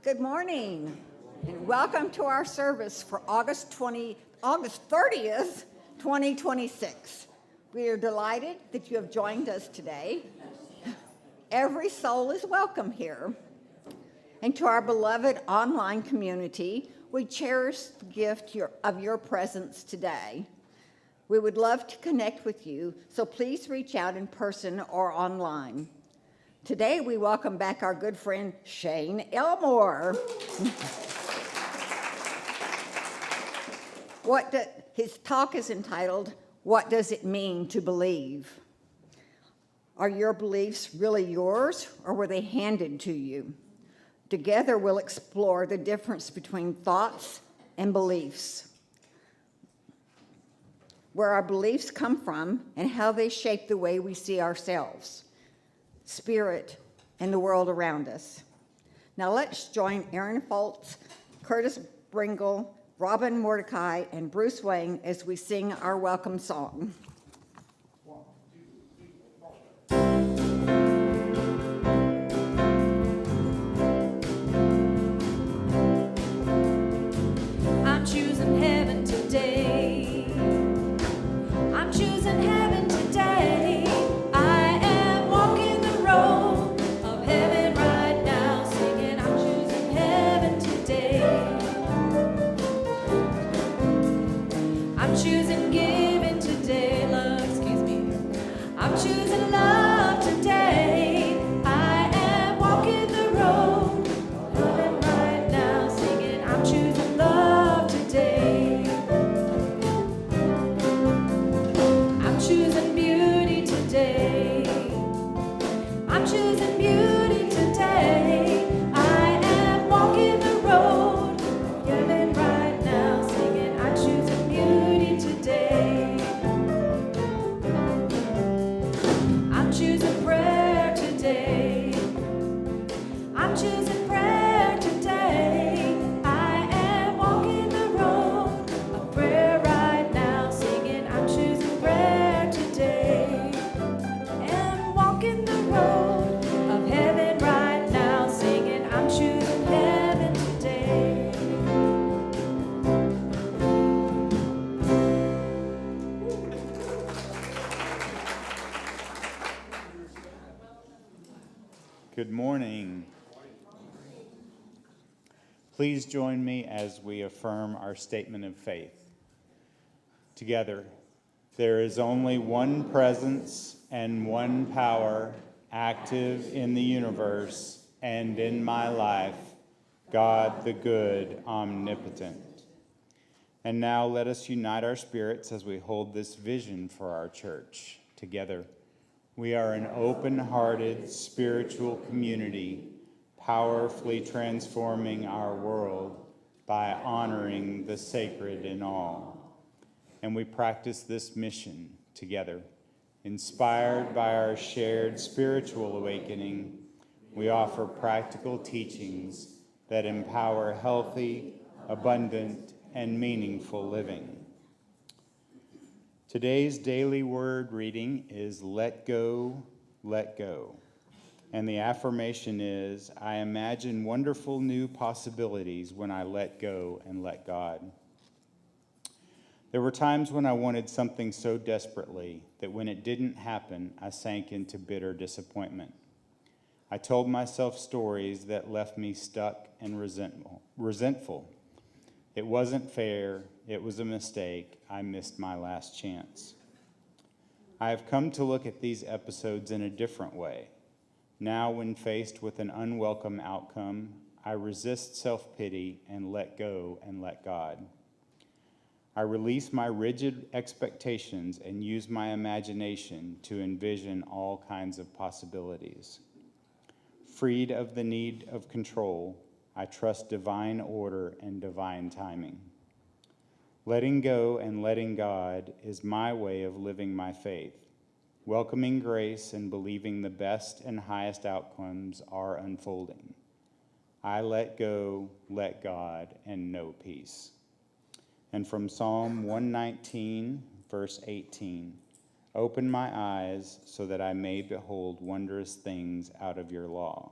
Good morning, and welcome to our service for August 30th, 2026. We are delighted that you have joined us today. Every soul is welcome here. And to our beloved online community, we cherish the gift of your presence today. We would love to connect with you, so please reach out in person or online. Today, we welcome back our good friend, Shane Elmore. His talk is entitled, What Does It Mean to Believe? Are your beliefs really yours, or were they handed to you? Together, we'll explore the difference between thoughts and beliefs, where our beliefs come from, and how they shape the way we see ourselves, spirit, and the world around us. Now let's join Aaron Foltz, Curtis Bringle, Robin Mordecai, and Bruce Wayne as we sing our welcome song. I'm choosing heaven today. I'm choosing heaven today. I am walking the road of heaven right now, singing, I'm choosing heaven today. I'm choosing giving today, love, excuse me. I'm choosing love today. I am walking the road of heaven right now, singing, I'm choosing love today. I'm choosing beauty today. I'm choosing beauty today. I am walking the road of heaven right now, singing, I'm choosing beauty today. I'm choosing prayer today. I'm choosing prayer today. I am walking the road of prayer right now, singing, I'm choosing prayer today. And walking the road of heaven right now, singing, I'm choosing heaven today. Good morning. Please join me as we affirm our statement of faith. Together, there is only one presence and one power active in the universe and in my life, God the good, omnipotent. And now let us unite our spirits as we hold this vision for our church. Together, we are an open-hearted spiritual community, powerfully transforming our world by honoring the sacred in all. And we practice this mission together. Inspired by our shared spiritual awakening, we offer practical teachings that empower healthy, abundant, and meaningful living. Today's daily word reading is let go, let go. And the affirmation is, I imagine wonderful new possibilities when I let go and let God. There were times when I wanted something so desperately that when it didn't happen, I sank into bitter disappointment. I told myself stories that left me stuck and resentful. It wasn't fair. It was a mistake. I missed my last chance. I have come to look at these episodes in a different way. Now, when faced with an unwelcome outcome, I resist self-pity and let go and let God. I release my rigid expectations and use my imagination to envision all kinds of possibilities. Freed of the need of control, I trust divine order and divine timing. Letting go and letting God is my way of living my faith, welcoming grace and believing the best and highest outcomes are unfolding. I let go, let God, and know peace. And from Psalm 119, verse 18, open my eyes so that I may behold wondrous things out of your law.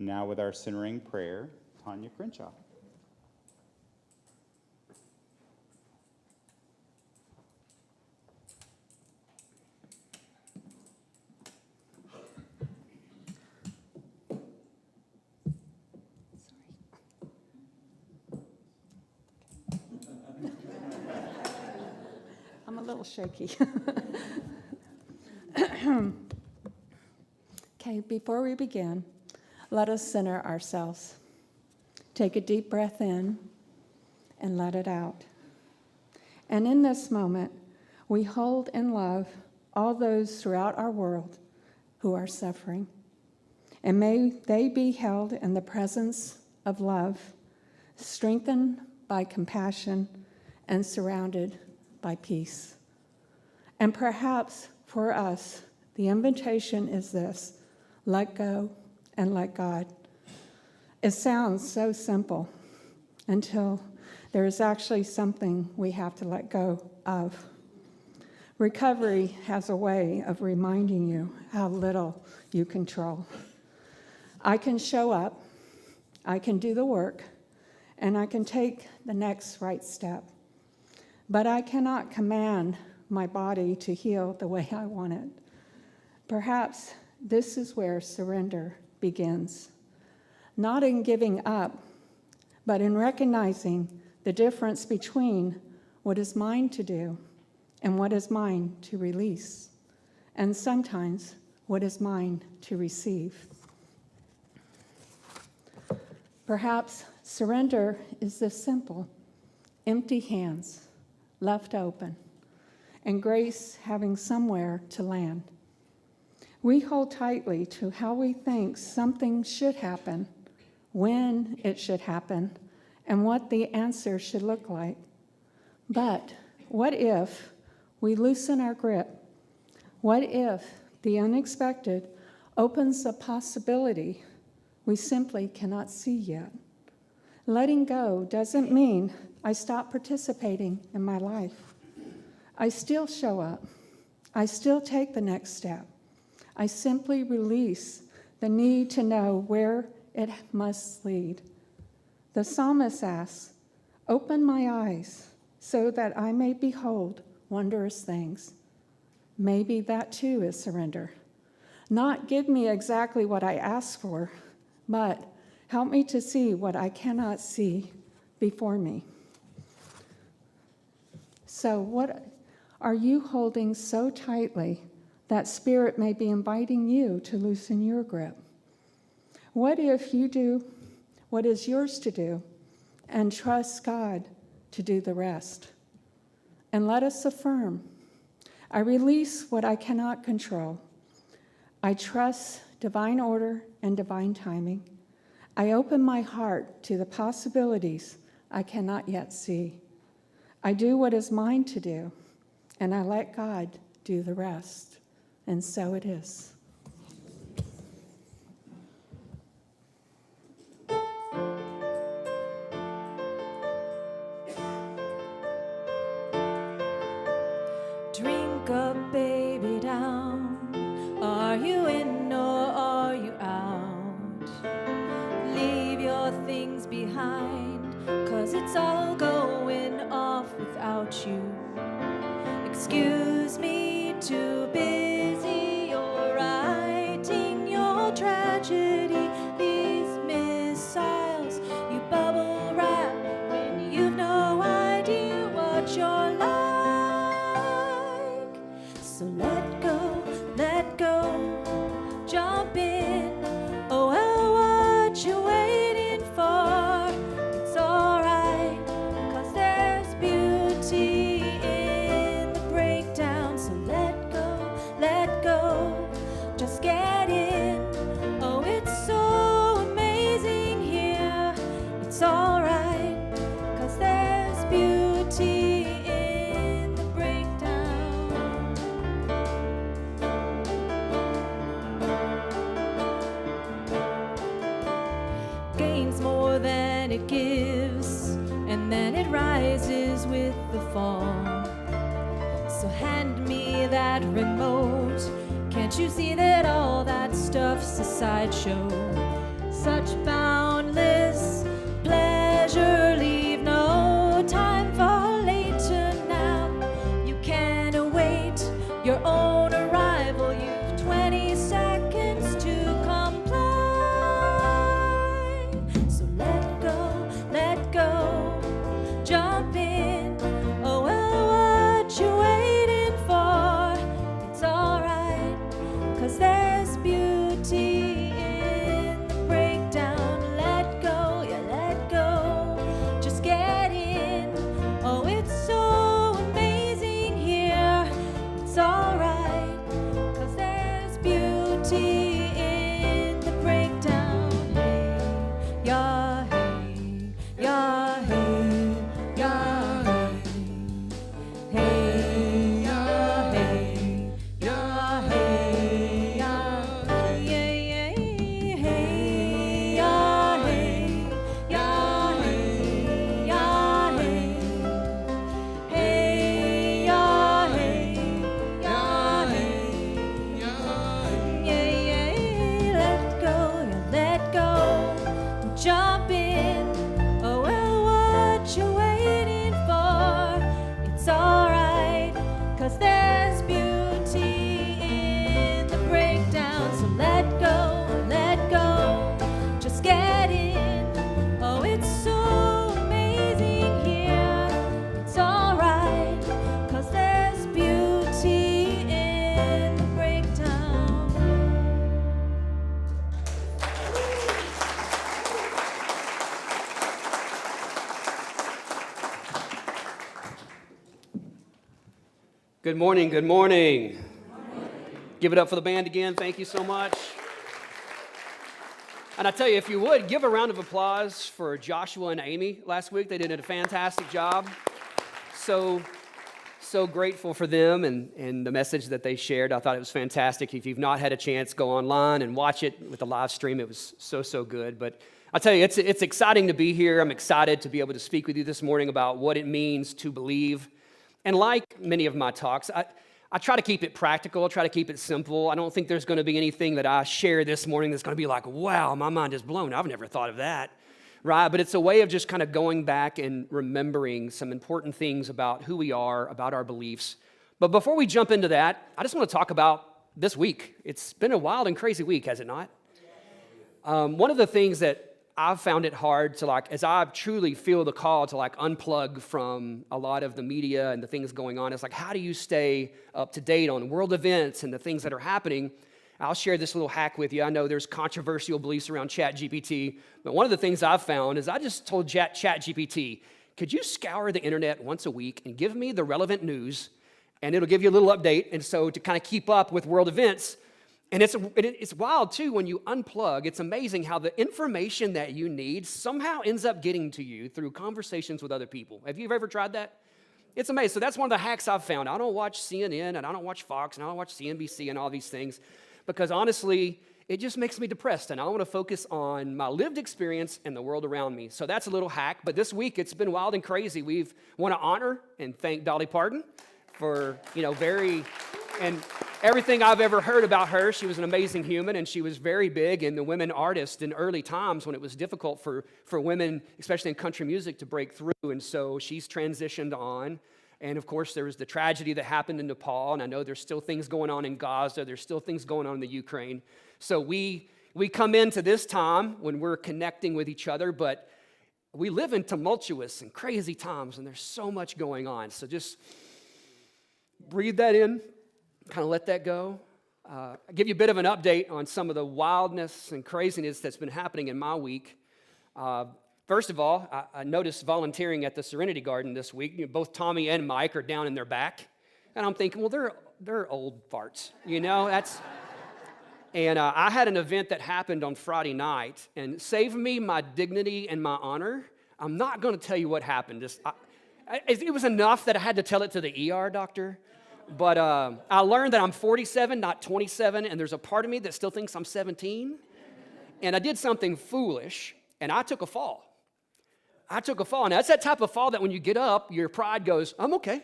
Now with our centering prayer, Tanya Crenshaw. I'm a little shaky. Okay, before we begin, let us center ourselves. Take a deep breath in and let it out. And in this moment, we hold in love all those throughout our world who are suffering. And may they be held in the presence of love, strengthened by compassion, and surrounded by peace. And perhaps for us, the invitation is this: let go and let God. It sounds so simple until there is actually something we have to let go of. Recovery has a way of reminding you how little you control. I can show up, I can do the work, and I can take the next right step. But I cannot command my body to heal the way I want it. Perhaps this is where surrender begins. Not in giving up, but in recognizing the difference between what is mine to do and what is mine to release, and sometimes what is mine to receive. Perhaps surrender is this simple: empty hands left open, and grace having somewhere to land. We hold tightly to how we think something should happen, when it should happen, and what the answer should look like. But what if we loosen our grip? What if the unexpected opens a possibility we simply cannot see yet? Letting go doesn't mean I stop participating in my life. I still show up. I still take the next step. I simply release the need to know where it must lead. The psalmist asks, "Open my eyes so that I may behold wondrous things." Maybe that too is surrender. Not give me exactly what I ask for, but help me to see what I cannot see before me. So what are you holding so tightly that Spirit may be inviting you to loosen your grip? What if you do what is yours to do and trust God to do the rest? And let us affirm, I release what I cannot control. I trust divine order and divine timing. I open my heart to the possibilities I cannot yet see. I do what is mine to do, and I let God do the rest. And so it is. Drink up, baby, down. Are you in or are you out? Leave your things behind, 'cause it's all going off without you. Excuse me, too busy, you're writing your tragedy. These missiles you bubble wrap when you've no idea what you're like. So let go, jump in. Oh, well, what you waiting for? It's alright, 'cause there's beauty in the breakdown. So let go, just get in. Oh, it's so amazing here. It's alright, 'cause there's beauty in the breakdown. Gains more than it gives, and then it rises with the fall. So hand me that remote. Can't you see that all that stuff's a sideshow? such boundless pleasure. Leave no time for later now. You can't await your own arrival. You've 20 seconds to comply. So let go, jump in. Oh well, what you waiting for? It's alright, 'cause there's beauty in the breakdown. Let go, yeah, let go. Just get in. Oh, it's so amazing here. It's alright, 'cause there's beauty in the breakdown. Hey, yeah, hey, yeah, hey, yeah, hey. Hey, yeah, hey, yeah, hey, yeah, yeah, yeah, hey, yeah, hey, yeah, hey, yeah, hey. Hey, yeah, hey, yeah, hey, yeah, yeah. Let go, jump in. Oh well, what you waiting for? It's alright, 'cause there's beauty in the breakdown. So let go, just get in. Oh, it's so amazing here. It's alright, 'cause there's beauty in the breakdown. Good morning, good morning. Give it up for the band again. Thank you so much. And I tell you, if you would, give a round of applause for Joshua and Amy last week. They did a fantastic job. So grateful for them and the message that they shared. I thought it was fantastic. If you've not had a chance, go online and watch it with the live stream. It was so good. But I tell you, it's exciting to be here. I'm excited to be able to speak with you this morning about what it means to believe. And like many of my talks, I try to keep it practical. I try to keep it simple. I don't think there's going to be anything that I share this morning that's going to be like, wow, my mind is blown. I've never thought of that, right? But it's a way of just kind of going back and remembering some important things about who we are, about our beliefs. But before we jump into that, I just want to talk about this week. It's been a wild and crazy week, has it not? One of the things that I've found it hard to as I truly feel the call to unplug from a lot of the media and the things going on. It's how do you stay up to date on world events and the things that are happening? I'll share this little hack with you. I know there's controversial beliefs around ChatGPT, but one of the things I've found is I just told ChatGPT, could you scour the internet once a week and give me the relevant news, and it'll give you a little update. And so to kind of keep up with world events. And it's wild, too, when you unplug. It's amazing how the information that you need somehow ends up getting to you through conversations with other people. Have you ever tried that? It's amazing. So that's one of the hacks I've found. I don't watch CNN, and I don't watch Fox, and I don't watch CNBC and all these things because, honestly, it just makes me depressed, and I want to focus on my lived experience and the world around me. So that's a little hack. But this week, it's been wild and crazy. We want to honor and thank Dolly Parton for, and everything I've ever heard about her. She was an amazing human, and she was very big in the women artists in early times when it was difficult for women, especially in country music, to break through. And so she's transitioned on. And of course, there was the tragedy that happened in Nepal, and I know there's still things going on in Gaza. There's still things going on in the Ukraine. So we come into this time when we're connecting with each other, but we live in tumultuous and crazy times, and there's so much going on. So just breathe that in. Kind of let that go. I'll give you a bit of an update on some of the wildness and craziness that's been happening in my week. First of all, I noticed volunteering at the Serenity Garden this week. Both Tommy and Mike are down in their back. And I'm thinking, well, they're old farts, And I had an event that happened on Friday night, and save me my dignity and my honor. I'm not going to tell you what happened. It was enough that I had to tell it to the ER doctor. But I learned that I'm 47, not 27, and there's a part of me that still thinks I'm 17. And I did something foolish, and I took a fall. Now, that's that type of fall that when you get up, your pride goes, I'm okay.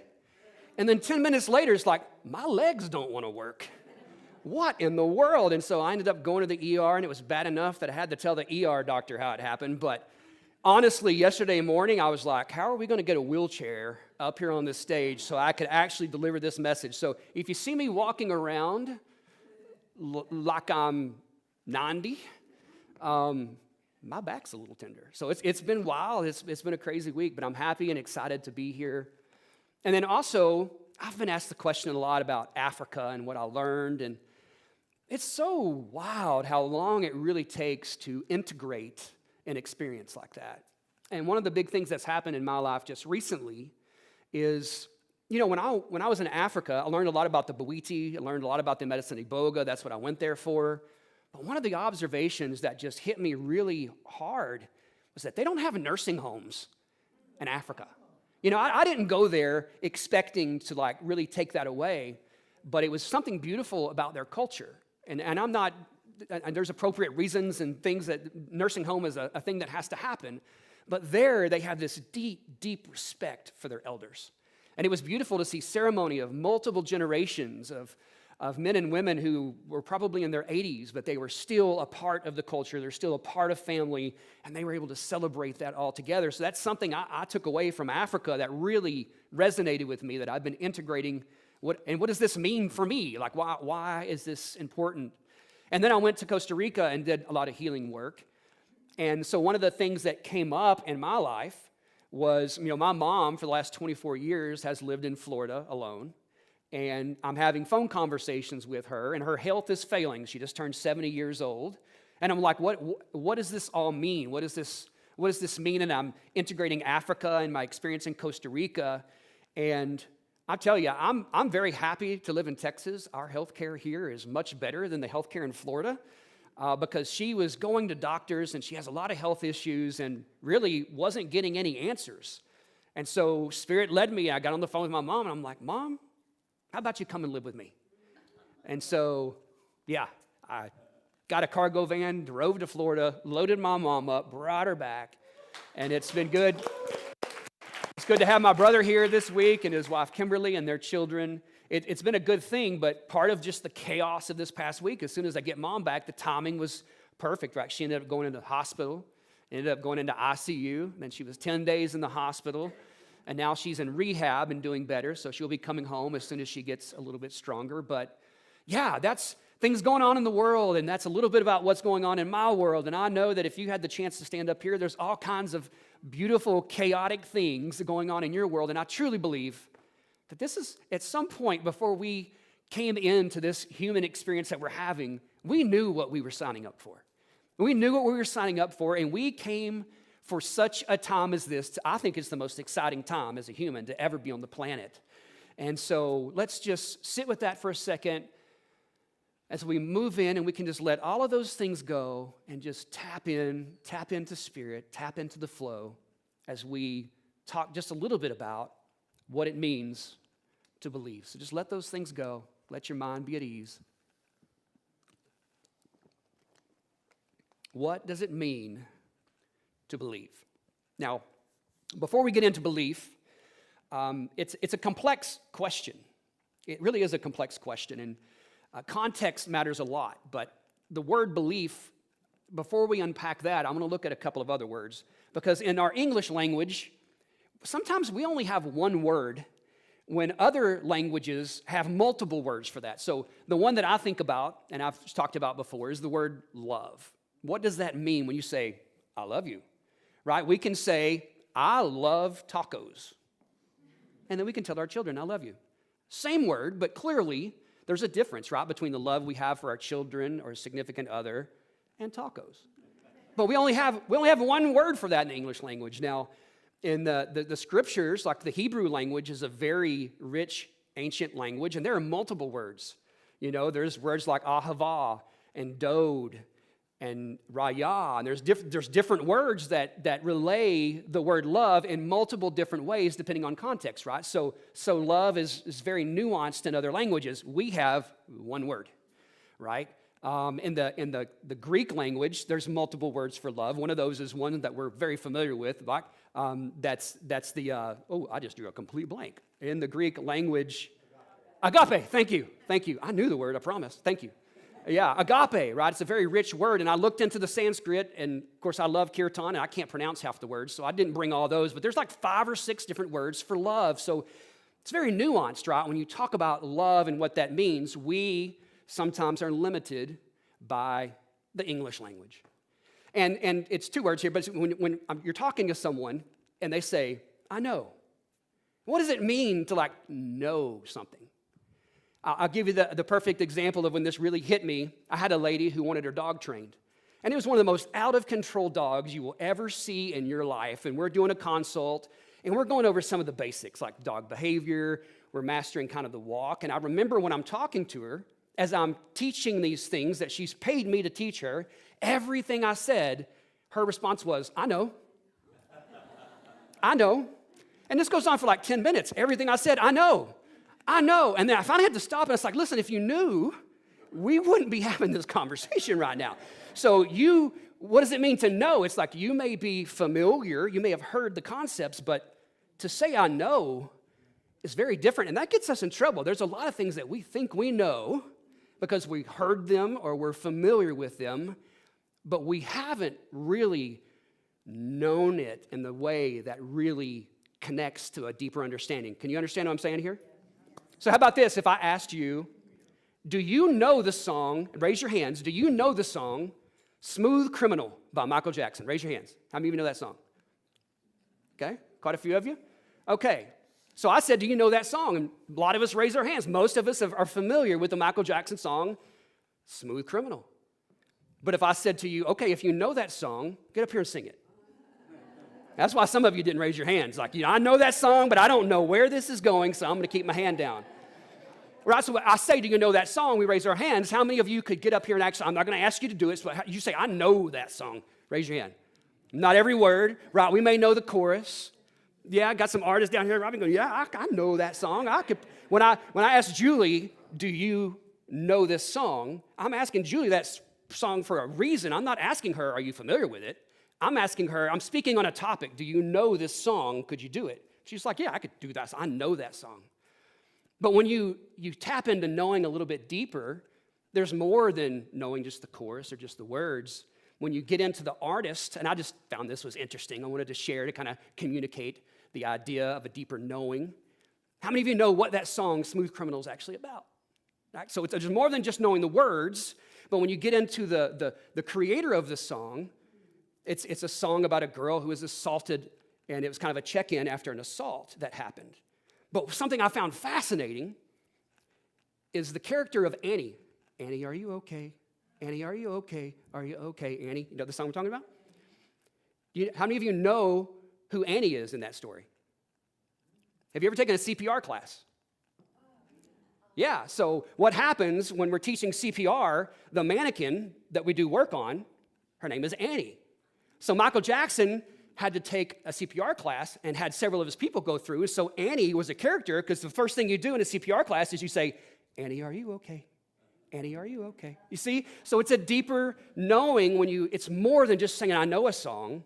And then 10 minutes later, it's like, my legs don't want to work. what in the world? And so I ended up going to the ER, and it was bad enough that I had to tell the ER doctor how it happened. But honestly, yesterday morning, I was like, how are we going to get a wheelchair up here on this stage so I could actually deliver this message? So if you see me walking around like I'm 90, my back's a little tender. So it's been wild. It's been a crazy week, but I'm happy and excited to be here. And then also, I've been asked the question a lot about Africa and what I learned, and it's so wild how long it really takes to integrate an experience like that. And one of the big things that's happened in my life just recently is, you know, when I was in Africa, I learned a lot about the Bwiti, I learned a lot about the medicine Iboga, that's what I went there for. But one of the observations that just hit me really hard was that they don't have nursing homes in Africa. You know, I didn't go there expecting to like really take that away, but it was something beautiful about their culture. And I'm not, and there's appropriate reasons and things that nursing home is a thing that has to happen. But there they have this deep, deep respect for their elders. And it was beautiful to see ceremony of multiple generations of men and women who were probably in their 80s, but they were still a part of the culture. They're still a part of family, and they were able to celebrate that all together. So that's something I took away from Africa that really resonated with me, that I've been integrating. What does this mean for me? Like, why is this important? And then I went to Costa Rica and did a lot of healing work. And so one of the things that came up in my life was, you know, my mom for the last 24 years has lived in Florida alone. And I'm having phone conversations with her, and her health is failing. She just turned 70 years old. And I'm like, what does this all mean? What does this mean? And I'm integrating Africa and my experience in Costa Rica. And I tell you, I'm very happy to live in Texas. Our healthcare here is much better than the healthcare in Florida because she was going to doctors, and she has a lot of health issues and really wasn't getting any answers. And so Spirit led me. I got on the phone with my mom, and I'm like, Mom, how about you come and live with me? And so, yeah, I got a cargo van, drove to Florida, loaded my mom up, brought her back, and it's been good. It's good to have my brother here this week and his wife Kimberly and their children. It's been a good thing, but part of just the chaos of this past week, as soon as I get mom back, the timing was perfect, right? She ended up going into the hospital, ended up going into ICU, then she was 10 days in the hospital. And now she's in rehab and doing better, so she'll be coming home as soon as she gets a little bit stronger. But yeah, that's things going on in the world, and that's a little bit about what's going on in my world. And I know that if you had the chance to stand up here, there's all kinds of beautiful, chaotic things going on in your world. And I truly believe that this is, at some point before we came into this human experience that we're having, we knew what we were signing up for. We knew what we were signing up for, and we came for such a time as this. I think it's the most exciting time as a human to ever be on the planet. And so let's just sit with that for a second as we move in, and we can just let all of those things go and just tap into Spirit, tap into the flow as we talk just a little bit about what it means to believe. So just let those things go. Let your mind be at ease. What does it mean to believe? Now, before we get into belief, it's a complex question. It really is a complex question, and context matters a lot. But the word belief, before we unpack that, I'm going to look at a couple of other words, because in our English language, sometimes we only have one word when other languages have multiple words for that. So the one that I think about, and I've talked about before, is the word love. What does that mean when you say, I love you? Right? We can say, I love tacos. And then we can tell our children, I love you. Same word, but clearly there's a difference, right, between the love we have for our children or a significant other and tacos. But we only have one word for that in the English language. Now, in the scriptures, like the Hebrew language is a very rich, ancient language, and there are multiple words. You know, there's words like ahava and dod and raya, and there's different words that relay the word love in multiple different ways depending on context, right? So love is very nuanced in other languages. We have one word, right? In the Greek language, there's multiple words for love. One of those is one that we're very familiar with. Like, that's the I just drew a complete blank. In the Greek language, Agape, thank you. Thank you. I knew the word, I promise. Thank you. Yeah, agape, right? It's a very rich word. And I looked into the Sanskrit, and of course, I love kirtan, and I can't pronounce half the words, so I didn't bring all those. But there's like 5 or 6 different words for love. So it's very nuanced, right? When you talk about love and what that means, we sometimes are limited by the English language. And it's 2 words here, but when you're talking to someone and they say, I know. What does it mean to like know something? I'll give you the perfect example of when this really hit me. I had a lady who wanted her dog trained. And it was one of the most out-of-control dogs you will ever see in your life. And we're doing a consult, and we're going over some of the basics, like dog behavior. We're mastering kind of the walk. And I remember when I'm talking to her, as I'm teaching these things that she's paid me to teach her, everything I said, her response was, I know. I know. And this goes on for like 10 minutes. Everything I said, I know. I know. And then I finally had to stop, and I was like, listen, if you knew, we wouldn't be having this conversation right now. So what does it mean to know? It's like you may be familiar, you may have heard the concepts, but to say I know is very different, and that gets us in trouble. There's a lot of things that we think we know because we heard them or we're familiar with them, but we haven't really known it in the way that really connects to a deeper understanding. Can you understand what I'm saying here? So how about this? If I asked you, do you know the song, raise your hands, do you know the song Smooth Criminal by Michael Jackson? Raise your hands. How many of you know that song? Okay, quite a few of you. Okay, so I said, do you know that song? And a lot of us raise our hands. Most of us are familiar with the Michael Jackson song, Smooth Criminal. But if I said to you, okay, if you know that song, get up here and sing it. That's why some of you didn't raise your hands. Like, I know that song, but I don't know where this is going, so I'm going to keep my hand down. Right, so I say, do you know that song? We raise our hands. How many of you could get up here and actually, I'm not going to ask you to do it, so you say, I know that song. Raise your hand. Not every word, right? We may know the chorus. Yeah, I got some artists down here. Going, yeah, I know that song. When I asked Julie, do you know this song? I'm asking Julie that song for a reason. I'm not asking her, are you familiar with it? I'm asking her, I'm speaking on a topic. Do you know this song? Could you do it? She's like, yeah, I could do that. I know that song. But when you tap into knowing a little bit deeper, there's more than knowing just the chorus or just the words. When you get into the artist, and I just found this was interesting. I wanted to share to kind of communicate the idea of a deeper knowing. How many of you know what that song, Smooth Criminal, is actually about? Right? So there's more than just knowing the words, but when you get into the creator of the song, it's a song about a girl who was assaulted, and it was kind of a check-in after an assault that happened. But something I found fascinating is the character of Annie. Annie, are you okay? Annie, are you okay? Are you okay, Annie? You know the song we're talking about? How many of you know who Annie is in that story? Have you ever taken a CPR class? Yeah, so what happens when we're teaching CPR, the mannequin that we do work on, her name is Annie. So Michael Jackson had to take a CPR class and had several of his people go through. So Annie was a character because the first thing you do in a CPR class is you say, Annie, are you okay? Annie, are you okay? You see? So it's a deeper knowing it's more than just saying, I know a song,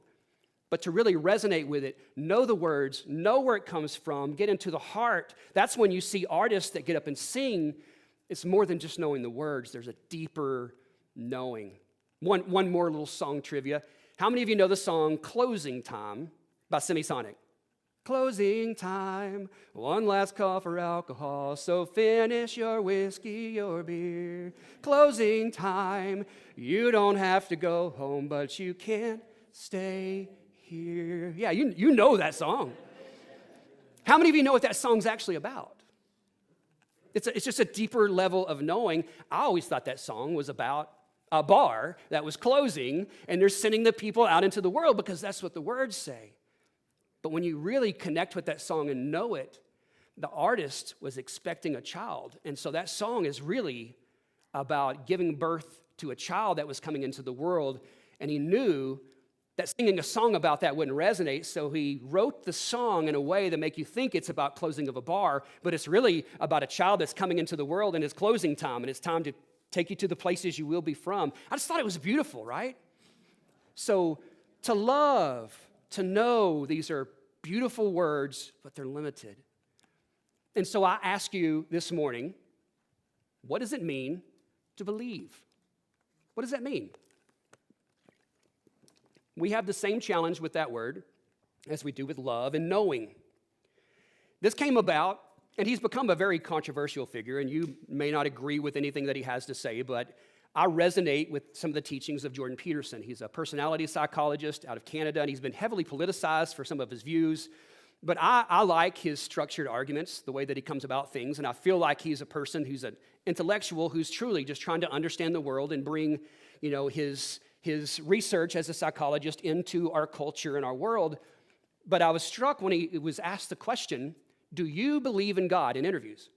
but to really resonate with it, know the words, know where it comes from, get into the heart. That's when you see artists that get up and sing. It's more than just knowing the words. There's a deeper knowing. One more little song trivia. How many of you know the song Closing Time by Semisonic? Closing time, one last call for alcohol, so finish your whiskey, your beer. Closing time, you don't have to go home, but you can't stay here. Yeah, you know that song. How many of you know what that song's actually about? It's just a deeper level of knowing. I always thought that song was about a bar that was closing, and they're sending the people out into the world because that's what the words say. But when you really connect with that song and know it, the artist was expecting a child. And so that song is really about giving birth to a child that was coming into the world. And he knew that singing a song about that wouldn't resonate, so he wrote the song in a way that make you think it's about closing of a bar, but it's really about a child that's coming into the world and it's closing time, and it's time to take you to the places you will be from. I just thought it was beautiful, right? So to love, to know, these are beautiful words, but they're limited. And so I ask you this morning, what does it mean to believe? What does that mean? We have the same challenge with that word as we do with love and knowing. This came about, and he's become a very controversial figure, and you may not agree with anything that he has to say, but I resonate with some of the teachings of Jordan Peterson. He's a personality psychologist out of Canada, and he's been heavily politicized for some of his views. But I like his structured arguments, the way that he comes about things, and I feel like he's a person who's an intellectual who's truly just trying to understand the world and bring, his research as a psychologist into our culture and our world. But I was struck when he was asked the question, do you believe in God, in interviews?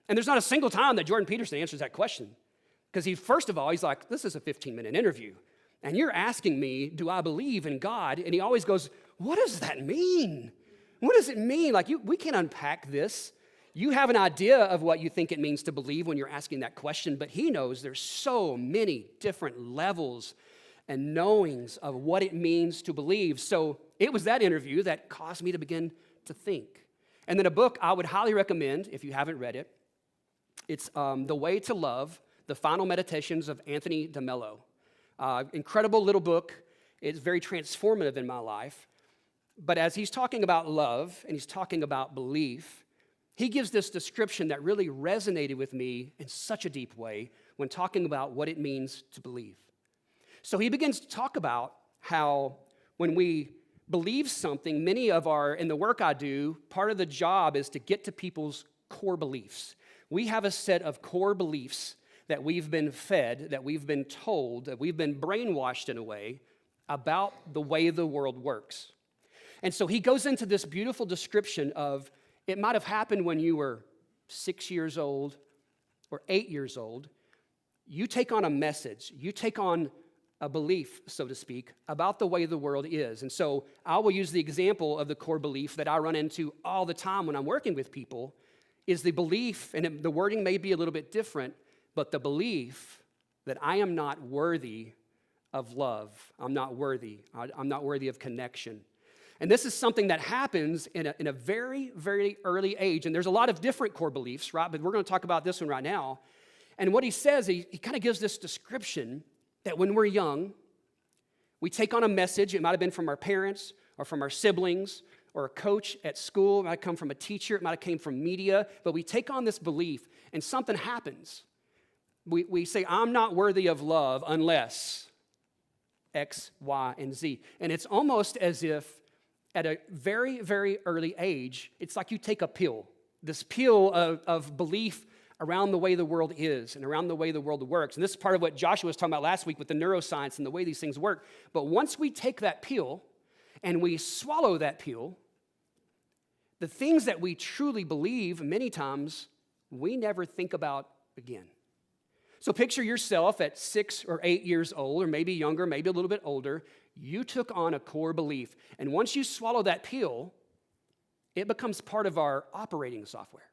And there's not a single time that Jordan Peterson answers that question. Because first of all, he's like, this is a 15-minute interview. And you're asking me, do I believe in God? And he always goes, what does that mean? What does it mean? Like, we can't unpack this. You have an idea of what you think it means to believe when you're asking that question, but he knows there's so many different levels and knowings of what it means to believe. So it was that interview that caused me to begin to think. And then a book I would highly recommend if you haven't read it. It's The Way to Love, The Final Meditations of Anthony DeMello. Incredible little book. It's very transformative in my life. But as he's talking about love and he's talking about belief, he gives this description that really resonated with me in such a deep way when talking about what it means to believe. So he begins to talk about how when we believe something, in the work I do, part of the job is to get to people's core beliefs. We have a set of core beliefs that we've been fed, that we've been told, that we've been brainwashed in a way about the way the world works. And so he goes into this beautiful description of it might have happened when you were 6 years old or 8 years old. You take on a message, you take on a belief, so to speak, about the way the world is. And so I will use the example of the core belief that I run into all the time when I'm working with people is the belief, and the wording may be a little bit different, but the belief that I am not worthy of love. I'm not worthy. I'm not worthy of connection. And this is something that happens in a very, very early age. And there's a lot of different core beliefs, right? But we're going to talk about this one right now. And what he says, he kind of gives this description that when we're young, we take on a message. It might have been from our parents or from our siblings or a coach at school. It might have come from a teacher. It might have came from media. But we take on this belief and something happens. We say, I'm not worthy of love unless X, Y, and Z. And it's almost as if at a very, very early age, it's like you take a pill, this pill of belief around the way the world is and around the way the world works. And this is part of what Joshua was talking about last week with the neuroscience and the way these things work. But once we take that pill and we swallow that pill, the things that we truly believe, many times, we never think about again. So picture yourself at 6 or 8 years old, or maybe younger, maybe a little bit older. You took on a core belief. And once you swallow that pill, it becomes part of our operating software.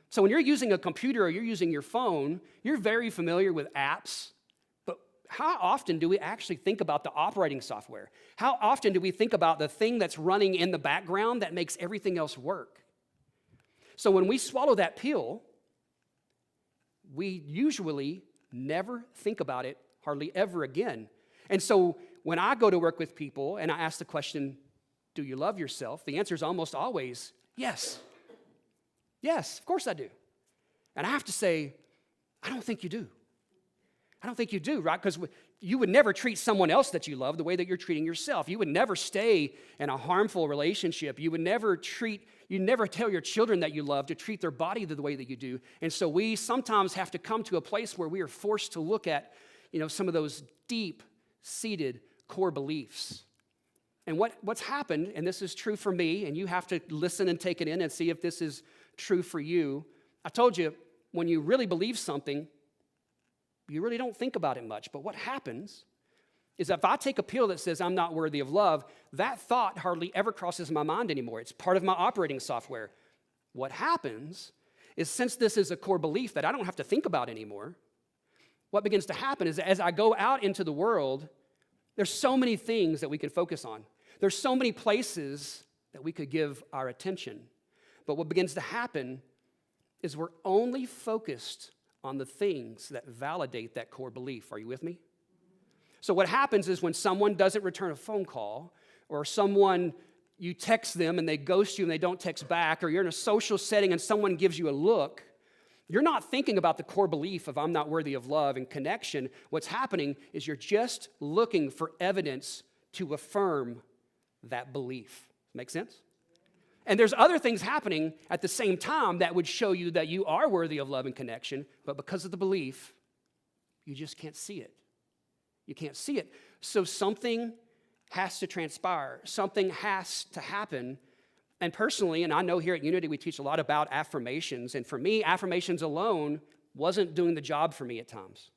So when you're using a computer or you're using your phone, you're very familiar with apps. But how often do we actually think about the operating software? How often do we think about the thing that's running in the background that makes everything else work? So when we swallow that pill, we usually never think about it hardly ever again. And so when I go to work with people and I ask the question, do you love yourself? The answer is almost always yes. Yes, of course I do. And I have to say, I don't think you do. I don't think you do, right? Because you would never treat someone else that you love the way that you're treating yourself. You would never stay in a harmful relationship. You would never tell your children that you love to treat their body the way that you do. And so we sometimes have to come to a place where we are forced to look at, some of those deep-seated core beliefs. And what's happened, and this is true for me, and you have to listen and take it in and see if this is true for you. I told you, when you really believe something, you really don't think about it much. But what happens is if I take a pill that says I'm not worthy of love, that thought hardly ever crosses my mind anymore. It's part of my operating software. What happens is since this is a core belief that I don't have to think about anymore, what begins to happen is as I go out into the world, there's so many things that we can focus on. There's so many places that we could give our attention. But what begins to happen is we're only focused on the things that validate that core belief. Are you with me? So what happens is when someone doesn't return a phone call, or someone, you text them and they ghost you and they don't text back, or you're in a social setting and someone gives you a look, you're not thinking about the core belief of I'm not worthy of love and connection. What's happening is you're just looking for evidence to affirm that belief. Make sense? And there's other things happening at the same time that would show you that you are worthy of love and connection, but because of the belief, you just can't see it. You can't see it. So something has to transpire. Something has to happen. And personally, and I know here at Unity we teach a lot about affirmations, and for me, affirmations alone wasn't doing the job for me at times.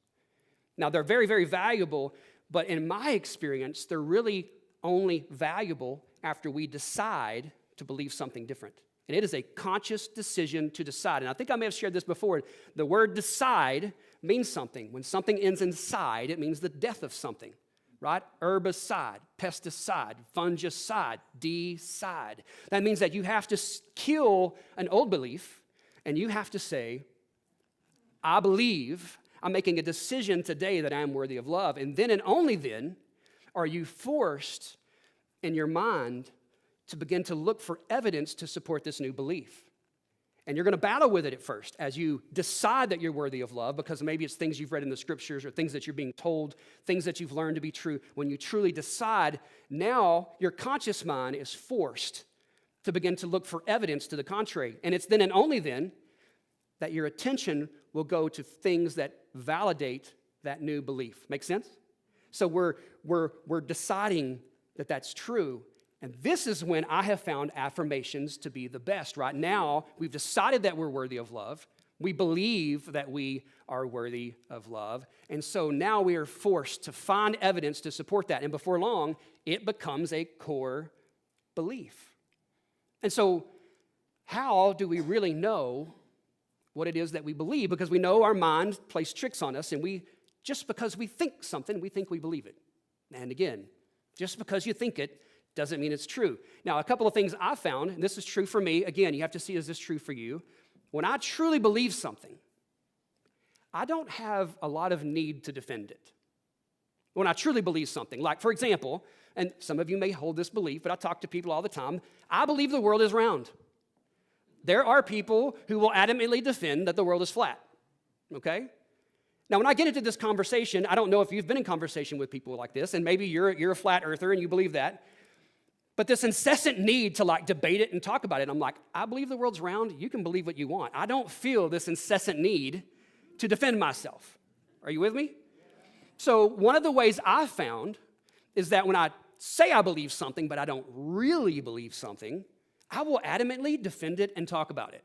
Now, they're very, very valuable, but in my experience, they're really only valuable after we decide to believe something different. And it is a conscious decision to decide. And I think I may have shared this before. The word decide means something. When something ends in side, it means the death of something, right? Herbicide, pesticide, fungicide, decide. That means that you have to kill an old belief, and you have to say, I believe, I'm making a decision today that I am worthy of love. And then and only then are you forced in your mind to begin to look for evidence to support this new belief. And you're going to battle with it at first as you decide that you're worthy of love, because maybe it's things you've read in the scriptures or things that you're being told, things that you've learned to be true. When you truly decide, now your conscious mind is forced to begin to look for evidence to the contrary. And it's then and only then that your attention will go to things that validate that new belief. Make sense? So we're deciding that that's true. And this is when I have found affirmations to be the best. Right now, we've decided that we're worthy of love. We believe that we are worthy of love. And so now we are forced to find evidence to support that. And before long, it becomes a core belief. And so how do we really know what it is that we believe? Because we know our mind plays tricks on us, and just because we think something, we think we believe it. And again, just because you think it doesn't mean it's true. Now, a couple of things I found, and this is true for me. Again, you have to see, is this true for you? When I truly believe something, I don't have a lot of need to defend it. When I truly believe something, like, for example, and some of you may hold this belief, but I talk to people all the time, I believe the world is round. There are people who will adamantly defend that the world is flat, okay? Now, when I get into this conversation, I don't know if you've been in conversation with people like this, and maybe you're a flat earther and you believe that, but this incessant need to debate it and talk about it, I'm like, I believe the world's round. You can believe what you want. I don't feel this incessant need to defend myself. Are you with me? So one of the ways I've found is that when I say I believe something, but I don't really believe something, I will adamantly defend it and talk about it.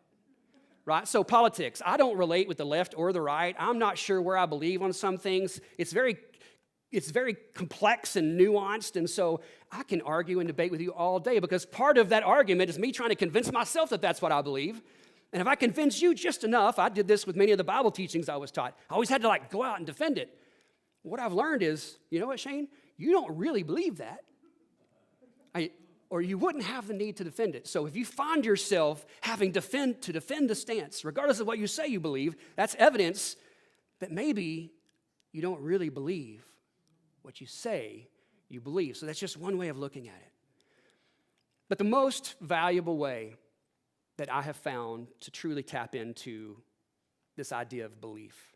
Right? So politics, I don't relate with the left or the right. I'm not sure where I believe on some things. It's very complex and nuanced, and so I can argue and debate with you all day, because part of that argument is me trying to convince myself that that's what I believe. And if I convince you just enough, I did this with many of the Bible teachings I was taught. I always had to go out and defend it. What I've learned is, you know what, Shane? You don't really believe that, or you wouldn't have the need to defend it. So if you find yourself having to defend the stance, regardless of what you say you believe, that's evidence that maybe you don't really believe what you say you believe. So that's just one way of looking at it. But the most valuable way that I have found to truly tap into this idea of belief,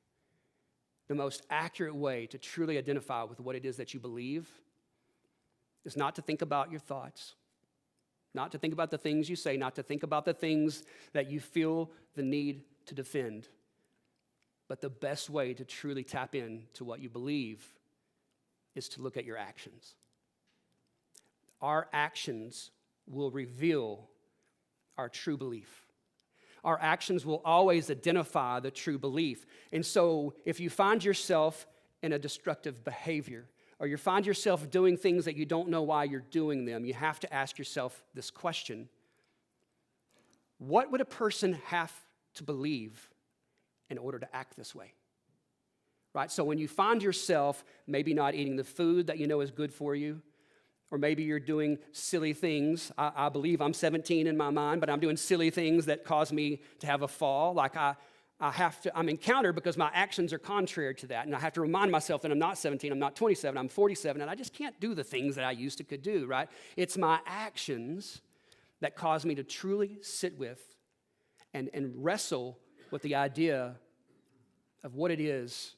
the most accurate way to truly identify with what it is that you believe, is not to think about your thoughts, not to think about the things you say, not to think about the things that you feel the need to defend, but the best way to truly tap into what you believe is to look at your actions. Our actions will reveal our true belief. Our actions will always identify the true belief. And so if you find yourself in a destructive behavior, or you find yourself doing things that you don't know why you're doing them, you have to ask yourself this question: what would a person have to believe in order to act this way? Right? So when you find yourself maybe not eating the food that you know is good for you, Or maybe you're doing silly things. I believe I'm 17 in my mind, but I'm doing silly things that cause me to have a fall. Like I'm encountered because my actions are contrary to that. And I have to remind myself that I'm not 17, I'm not 27, I'm 47, and I just can't do the things that I used to could do, right? It's my actions that cause me to truly sit with and wrestle with the idea of what it is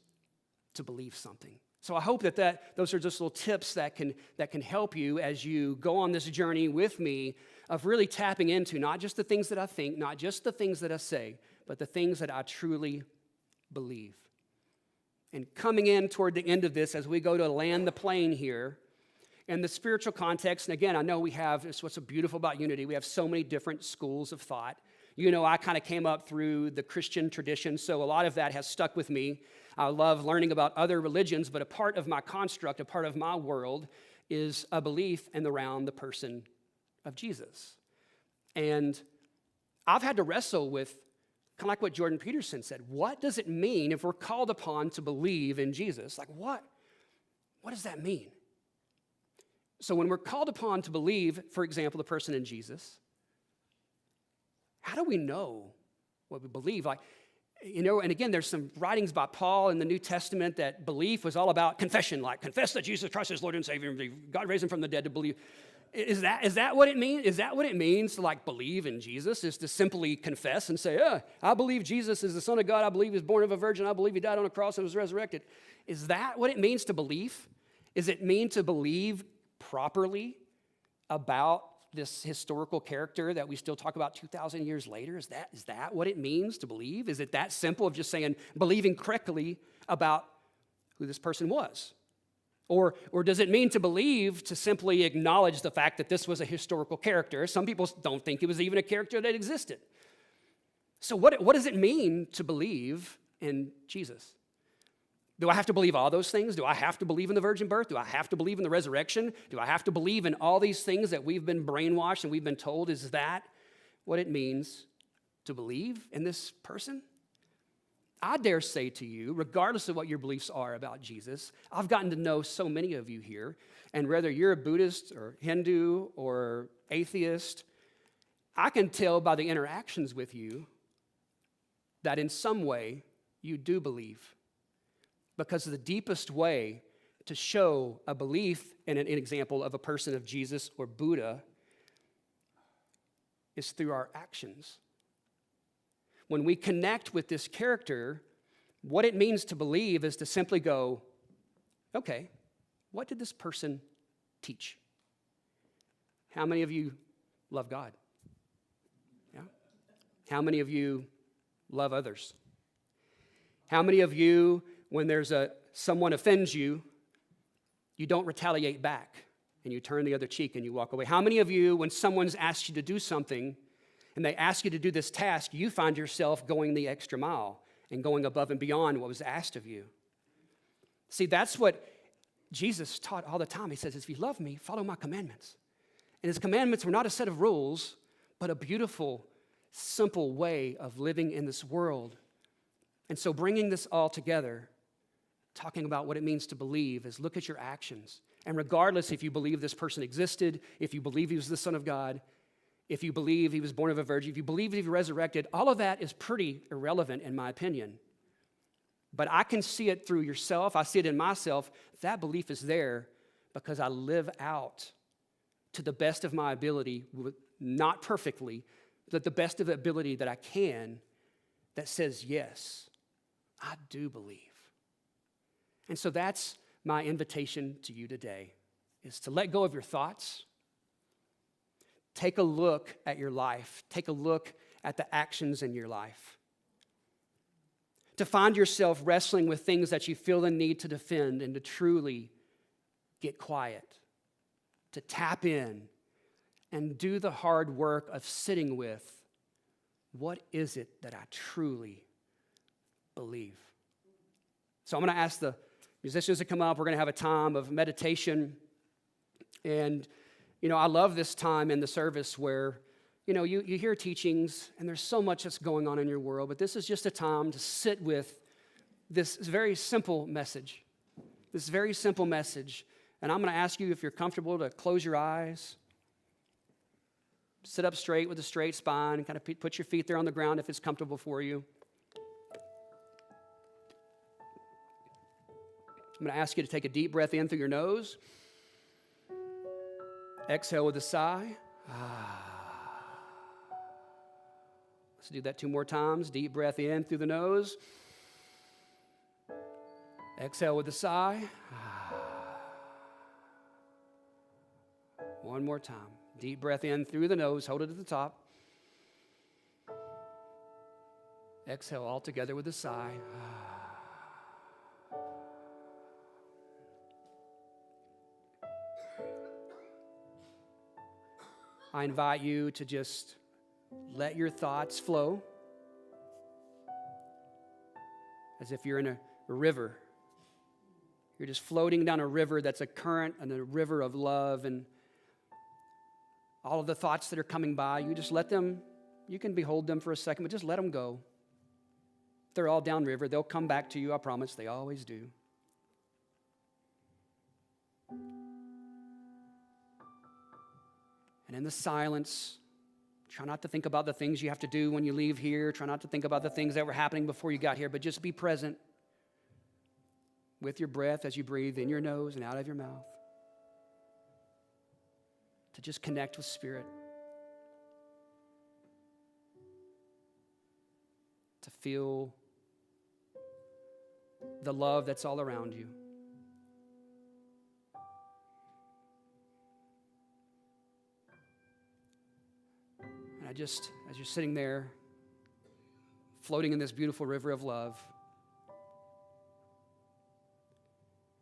to believe something. So I hope that those are just little tips that can help you as you go on this journey with me of really tapping into not just the things that I think, not just the things that I say, but the things that I truly believe. And coming in toward the end of this, as we go to land the plane here, in the spiritual context, and again, I know it's what's so beautiful about Unity, we have so many different schools of thought. You know, I kind of came up through the Christian tradition, so a lot of that has stuck with me. I love learning about other religions, but a part of my construct, a part of my world, is a belief in around the person of Jesus. And I've had to wrestle with kind of like what Jordan Peterson said. What does it mean if we're called upon to believe in Jesus? Like, what does that mean? So when we're called upon to believe, for example, the person in Jesus, how do we know what we believe? Like, you know, and again, there's some writings by Paul in the New Testament that belief was all about confession, like confess that Jesus Christ is Lord and Savior, and God raised him from the dead to believe. Is that what it means? Is that what it means to like believe in Jesus? Is to simply confess and say, I believe Jesus is the Son of God. I believe he was born of a virgin. I believe he died on a cross and was resurrected. Is that what it means to believe? Is it mean to believe properly about this historical character that we still talk about 2,000 years later? Is that what it means to believe? Is it that simple of just saying, believing correctly about who this person was? Or does it mean to believe to simply acknowledge the fact that this was a historical character? Some people don't think it was even a character that existed. So what does it mean to believe in Jesus? Do I have to believe all those things? Do I have to believe in the virgin birth? Do I have to believe in the resurrection? Do I have to believe in all these things that we've been brainwashed and we've been told? Is that what it means to believe in this person? I dare say to you, regardless of what your beliefs are about Jesus, I've gotten to know so many of you here, and whether you're a Buddhist or Hindu or atheist, I can tell by the interactions with you that in some way you do believe. Because the deepest way to show a belief in an example of a person of Jesus or Buddha is through our actions. When we connect with this character, what it means to believe is to simply go, okay, what did this person teach? How many of you love God? Yeah. How many of you love others? How many of you, when someone offends you, you don't retaliate back and you turn the other cheek and you walk away? How many of you, when someone's asked you to do something and they ask you to do this task, you find yourself going the extra mile and going above and beyond what was asked of you? See, that's what Jesus taught all the time. He says, if you love me, follow my commandments. And his commandments were not a set of rules, but a beautiful, simple way of living in this world. And so bringing this all together, talking about what it means to believe, is look at your actions. And regardless if you believe this person existed, if you believe he was the Son of God, if you believe he was born of a virgin, if you believe he was resurrected, all of that is pretty irrelevant in my opinion. But I can see it through yourself. I see it in myself. That belief is there because I live out to the best of my ability, not perfectly, but the best of the ability that I can, that says, yes, I do believe. And so that's my invitation to you today, is to let go of your thoughts. Take a look at your life. Take a look at the actions in your life. To find yourself wrestling with things that you feel the need to defend and to truly get quiet, to tap in and do the hard work of sitting with, what is it that I truly believe? So I'm going to ask the musicians to come up. We're going to have a time of meditation. And, you know, I love this time in the service where, you know, you hear teachings and there's so much that's going on in your world, but this is just a time to sit with this very simple message. This very simple message And I'm going to ask you, if you're comfortable, to close your eyes. Sit up straight with a straight spine and kind of put your feet there on the ground if it's comfortable for you. I'm going to ask you to take a deep breath in through your nose. Exhale with a sigh. Let's do that 2 more times. Deep breath in through the nose. Exhale with a sigh. 1 more time. Deep breath in through the nose. Hold it at the top. Exhale all together with a sigh. I invite you to just let your thoughts flow as if you're in a river. You're just floating down a river that's a current and a river of love, and all of the thoughts that are coming by, you just let them, you can behold them for a second, but just let them go. They're all downriver. They'll come back to you, I promise. They always do. And in the silence, try not to think about the things you have to do when you leave here. Try not to think about the things that were happening before you got here, but just be present with your breath as you breathe in your nose and out of your mouth. To just connect with Spirit. To feel the love that's all around you. And I just, as you're sitting there, floating in this beautiful river of love,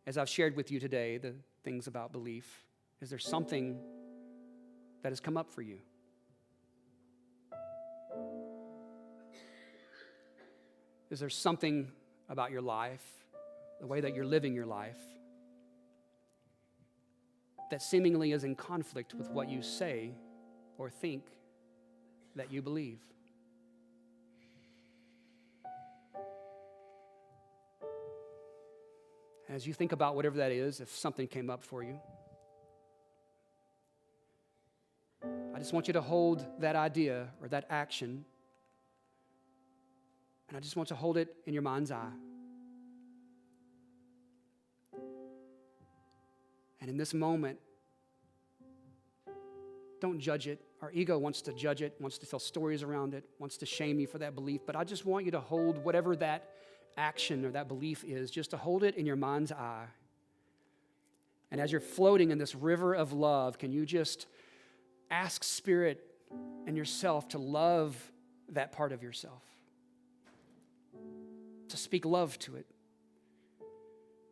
as I've shared with you today, the things about belief, is there something that has come up for you? Is there something about your life, the way that you're living your life, that seemingly is in conflict with what you say or think that you believe? As you think about whatever that is, if something came up for you, I just want you to hold that idea or that action, and I just want to hold it in your mind's eye. And in this moment, don't judge it. Our ego wants to judge it, wants to tell stories around it, wants to shame you for that belief, but I just want you to hold whatever that action or that belief is, just to hold it in your mind's eye. And as you're floating in this river of love, can you just ask Spirit and yourself to love that part of yourself? To speak love to it.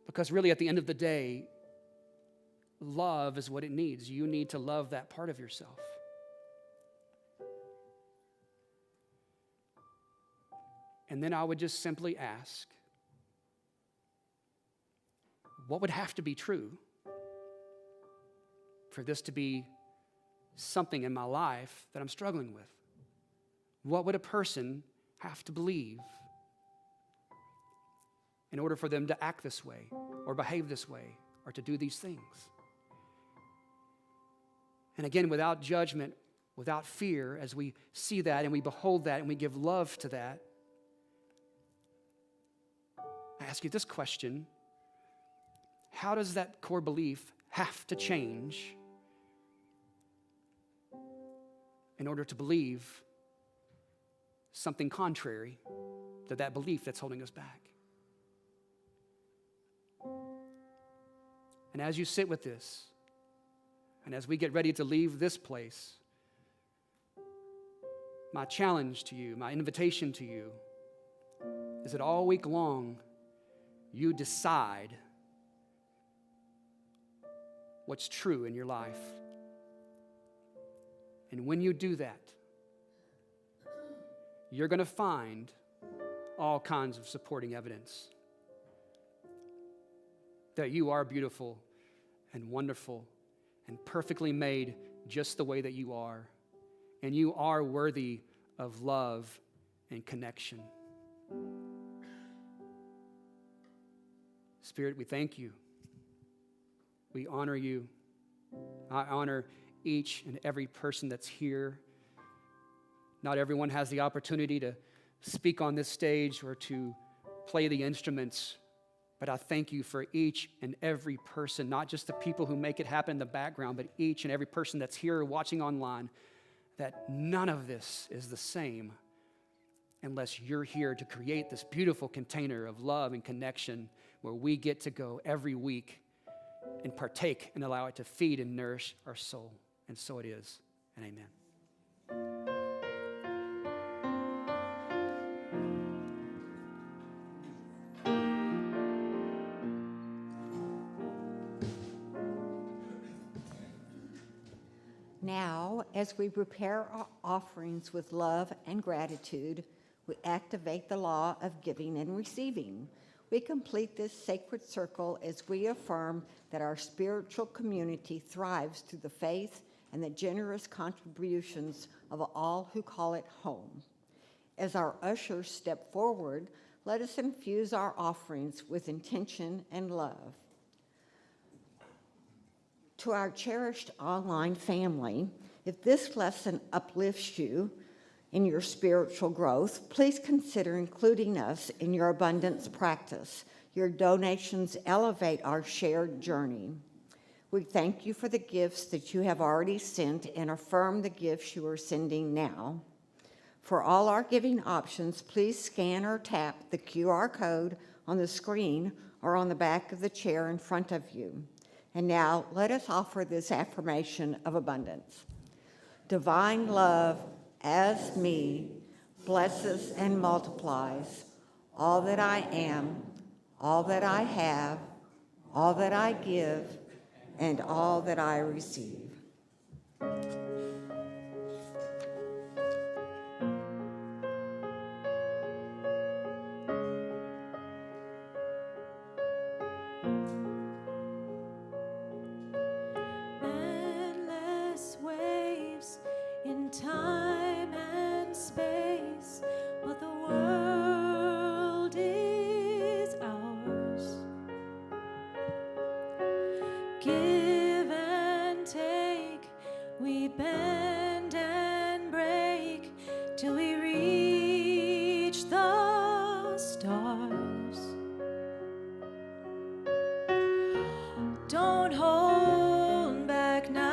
Because really, at the end of the day, love is what it needs. You need to love that part of yourself. And then I would just simply ask, what would have to be true for this to be something in my life that I'm struggling with? What would a person have to believe in order for them to act this way or behave this way or to do these things? And again, without judgment, without fear, as we see that and we behold that and we give love to that, I ask you this question: how does that core belief have to change in order to believe something contrary to that belief that's holding us back? And as you sit with this, and as we get ready to leave this place, my challenge to you, my invitation to you, is that all week long, you decide what's true in your life. And when you do that, you're going to find all kinds of supporting evidence that you are beautiful and wonderful and perfectly made just the way that you are. And you are worthy of love and connection. Spirit, we thank you. We honor you. I honor each and every person that's here. Not everyone has the opportunity to speak on this stage or to play the instruments, but I thank you for each and every person, not just the people who make it happen in the background, but each and every person that's here watching online, that none of this is the same unless you're here to create this beautiful container of love and connection where we get to go every week and partake and allow it to feed and nourish our soul. And so it is, and amen. Now, as we prepare our offerings with love and gratitude, we activate the law of giving and receiving. We complete this sacred circle as we affirm that our spiritual community thrives through the faith and the generous contributions of all who call it home. As our ushers step forward, let us infuse our offerings with intention and love. To our cherished online family, if this lesson uplifts you in your spiritual growth, please consider including us in your abundance practice. Your donations elevate our shared journey. We thank you for the gifts that you have already sent and affirm the gifts you are sending now. For all our giving options, please scan or tap the QR code on the screen or on the back of the chair in front of you. And now, let us offer this affirmation of abundance. Divine love, as me, blesses and multiplies all that I am, all that I have, all that I give, and all that I receive. Endless waves in time and space, but the world is ours. Give and take, we bend and break till we reach the stars. Don't hold back now.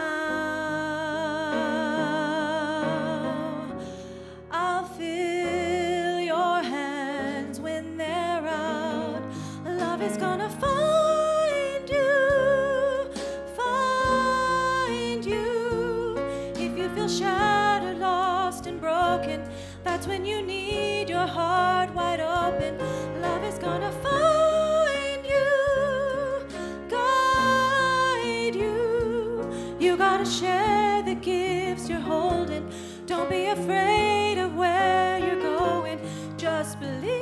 I'll fill your hands when they're out. Love is gonna find you, find you. If you feel shattered, lost, and broken, that's when you need your heart wide open. Love is gonna find you, guide you. You gotta share the gifts you're holding. Don't be afraid of where you're going. Just believe.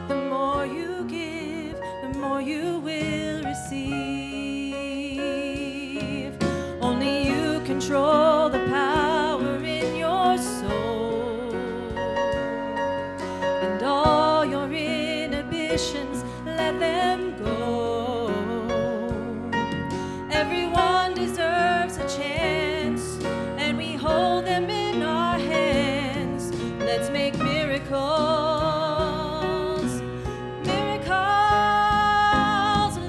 The more you give, the more you will receive. Only you control the power in your soul. And all your inhibitions, let them go. Everyone deserves a chance, and we hold them in our hands. Let's make miracles, miracles.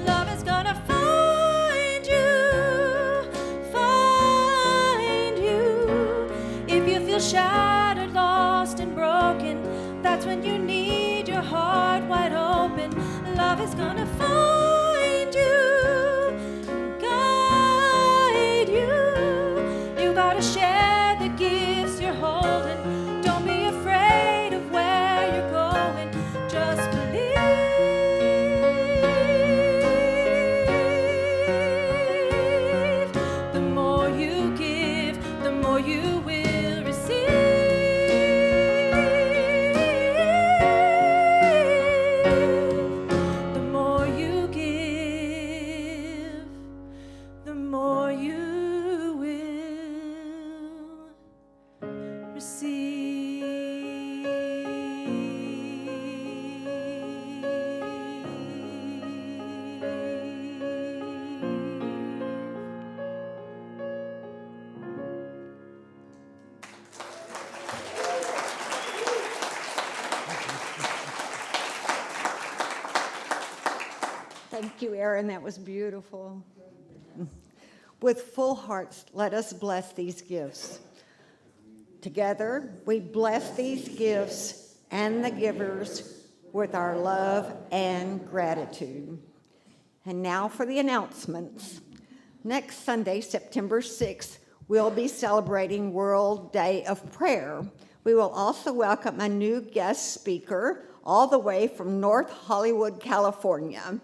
Love is gonna find you, find you. If you feel shattered, lost, and broken, that's when you need your heart wide open. Love is gonna find you, guide you. You gotta share the gifts you're holding. Don't be afraid of where you're going. Just believe. The more you give, the more you will receive. The more you give, the more you will receive. Thank you, Aaron. That was beautiful. With full hearts, let us bless these gifts. Together, we bless these gifts and the givers with our love and gratitude. And now for the announcements. Next Sunday, September 6th, we'll be celebrating World Day of Prayer. We will also welcome a new guest speaker all the way from North Hollywood, California.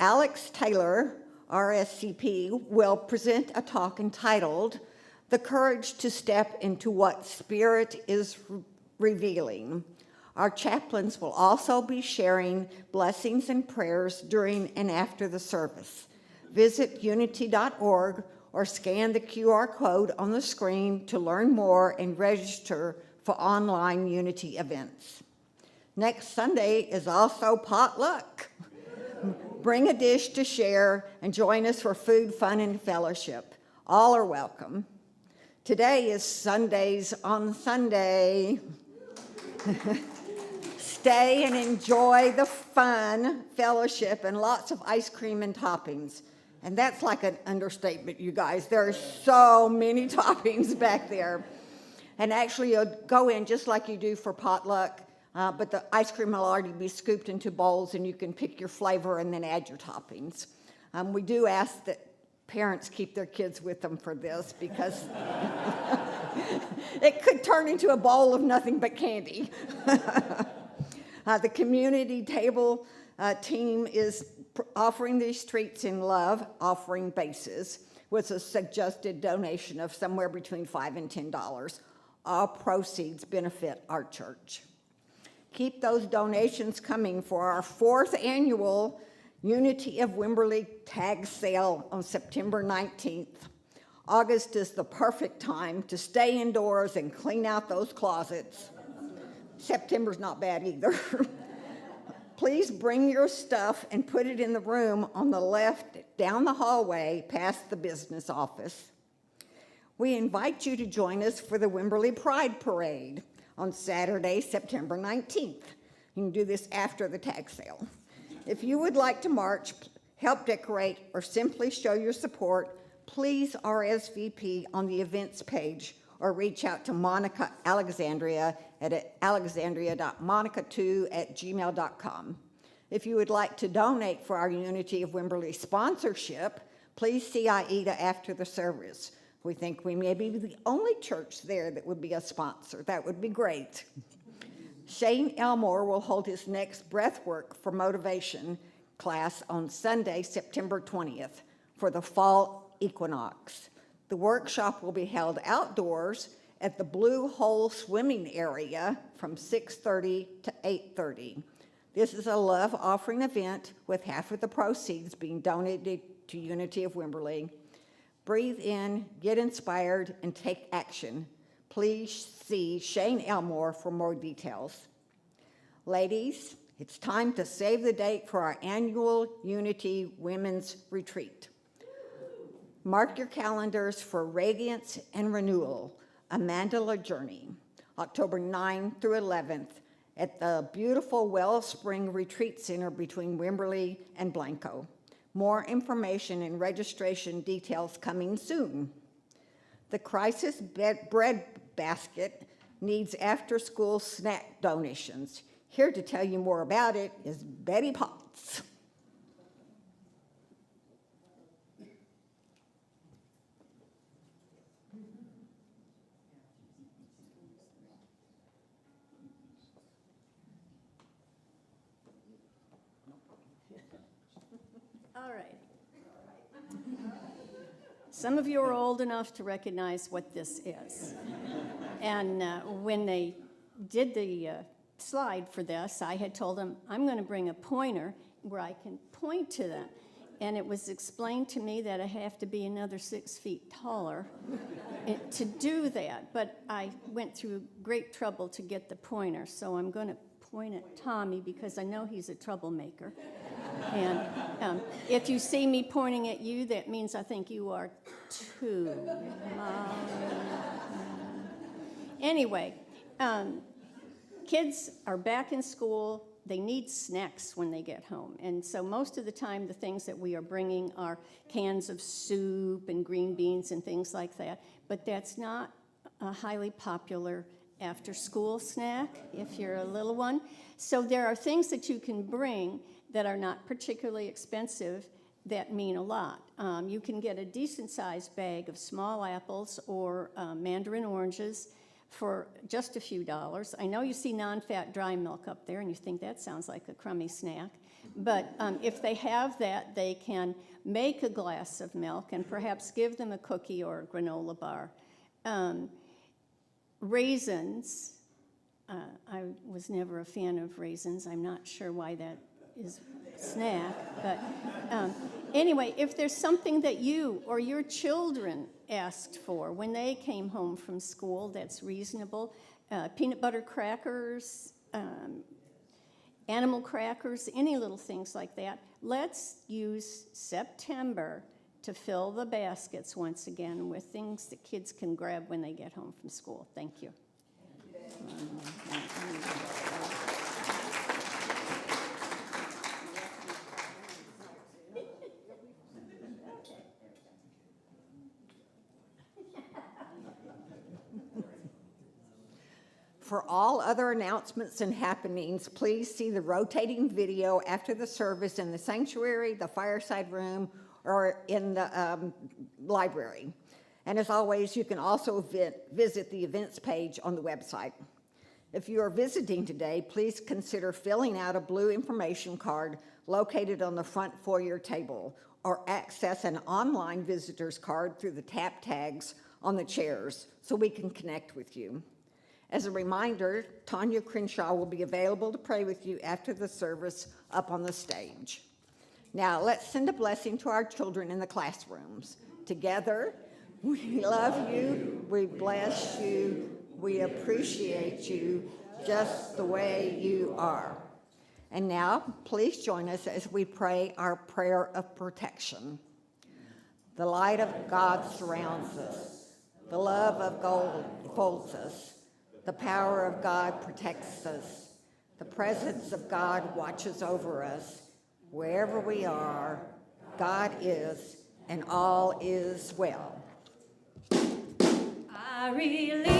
Alex Taylor, RSCP, will present a talk entitled The Courage to Step into What Spirit is Revealing. Our chaplains will also be sharing blessings and prayers during and after the service. Visit unity.org or scan the QR code on the screen to learn more and register for online Unity events. Next Sunday is also potluck. Bring a dish to share and join us for food, fun, and fellowship. All are welcome. Today is Sundays on Sunday. Stay and enjoy the fun, fellowship, and lots of ice cream and toppings. And that's like an understatement, you guys. There are so many toppings back there. And actually, you'll go in just like you do for potluck, but the ice cream will already be scooped into bowls, and you can pick your flavor and then add your toppings. We do ask that parents keep their kids with them for this, because it could turn into a bowl of nothing but candy. The community table team is offering these treats in love offering basis with a suggested donation of somewhere between $5 and $10. All proceeds benefit our church. Keep those donations coming for our 4th annual Unity of Wimberley tag sale on September 19th. August is the perfect time to stay indoors and clean out those closets. September's not bad either. Please bring your stuff and put it in the room on the left down the hallway past the business office. We invite you to join us for the Wimberley Pride Parade on Saturday, September 19th. You can do this after the tag sale. If you would like to march, help decorate, or simply show your support, please RSVP on the events page or reach out to Monica Alexandria at alexandria.monica2@gmail.com. If you would like to donate for our Unity of Wimberley sponsorship, please see Aida after the service. We think we may be the only church there that would be a sponsor. That would be great. Shane Elmore will hold his next Breathwork for Motivation class on Sunday, September 20th for the fall equinox. The workshop will be held outdoors at the Blue Hole swimming area from 6:30 to 8:30. This is a love offering event with half of the proceeds being donated to Unity of Wimberley. Breathe in, get inspired, and take action. Please see Shane Elmore for more details. Ladies, it's time to save the date for our annual Unity Women's Retreat. Mark your calendars for Radiance and Renewal, a Mandala Journey, October 9 through 11th at the beautiful Wellspring Retreat Center between Wimberley and Blanco. More information and registration details coming soon. The Crisis Bread Basket needs after-school snack donations. Here to tell you more about it is Betty Potts. All right. Some of you are old enough to recognize what this is. And when they did the slide for this, I had told them, I'm going to bring a pointer where I can point to them. And it was explained to me that I have to be another 6 feet taller to do that. But I went through great trouble to get the pointer, so I'm going to point at Tommy because I know he's a troublemaker. And if you see me pointing at you, that means I think you are too. Anyway, kids are back in school. they need snacks when they get home. And so most of the time, the things that we are bringing are cans of soup and green beans and things like that. But that's not a highly popular after-school snack if you're a little one. So there are things that you can bring that are not particularly expensive that mean a lot. You can get a decent-sized bag of small apples or mandarin oranges for just a few dollars. I know you see non-fat dry milk up there, and you think that sounds like a crummy snack. But if they have that, they can make a glass of milk and perhaps give them a cookie or a granola bar. Raisins, I was never a fan of raisins. I'm not sure why that is a snack. But anyway, if there's something that you or your children asked for when they came home from school that's reasonable, peanut butter crackers, animal crackers, any little things like that, let's use September to fill the baskets once again with things that kids can grab when they get home from school. Thank you. For all other announcements and happenings, please see the rotating video after the service in the sanctuary, the fireside room, or in the library. And as always, you can also visit the events page on the website. If you are visiting today, please consider filling out a blue information card located on the front foyer table, or access an online visitor's card through the tap tags on the chairs so we can connect with you. As a reminder, Tanya Crenshaw will be available to pray with you after the service up on the stage. Now, let's send a blessing to our children in the classrooms. Together, we love you, we bless you, we appreciate you just the way you are. And now, please join us as we pray our prayer of protection. The light of God surrounds us. The love of God enfolds us. The power of God protects us. The presence of God watches over us. Wherever we are, God is, and all is well. I release